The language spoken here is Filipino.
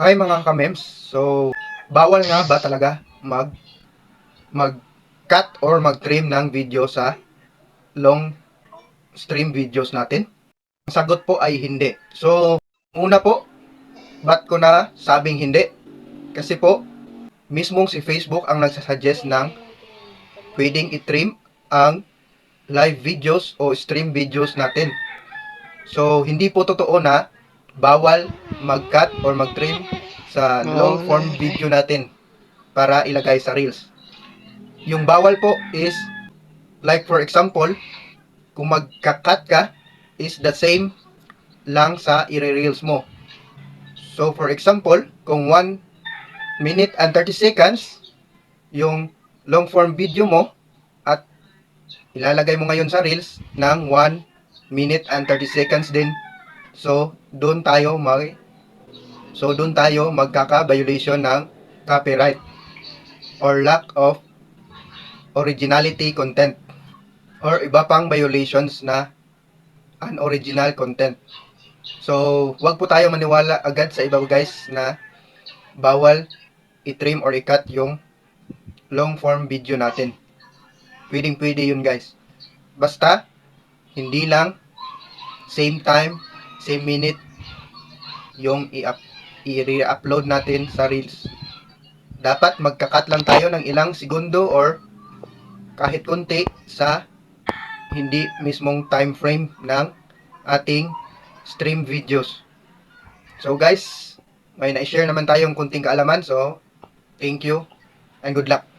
Hi mga kamems. So, bawal nga ba talaga mag-cut or mag-trim ng video sa long stream videos natin? Ang sagot po ay hindi. So, una po, ba't ko na sabing hindi? Kasi po, mismong si Facebook ang nagsasuggest ng pwedeng i-trim ang live videos o stream videos natin. So, hindi po totoo na bawal mag-cut or mag-trim sa long form video natin para ilagay sa Reels. Yung bawal po is, like for example, kung magka-cut ka, is the same lang sa i-reels mo. So for example, kung 1 minute and 30 seconds yung long form video mo at ilalagay mo ngayon sa Reels ng 1 minute and 30 seconds din. So doon tayo magkaka-violation ng copyright or lack of originality content or iba pang violations na unoriginal content. So, wag po tayo maniwala agad sa iba guys na bawal i-trim or i-cut yung long form video natin. Pwedeng-pwede yun guys. Basta, hindi lang same time, same minute yung i-re-upload natin sa Reels. Dapat magka-cut lang tayo ng ilang segundo or kahit konti sa hindi mismong time frame ng ating stream videos. So guys, may na-share naman tayong kunting kaalaman. So, thank you and good luck.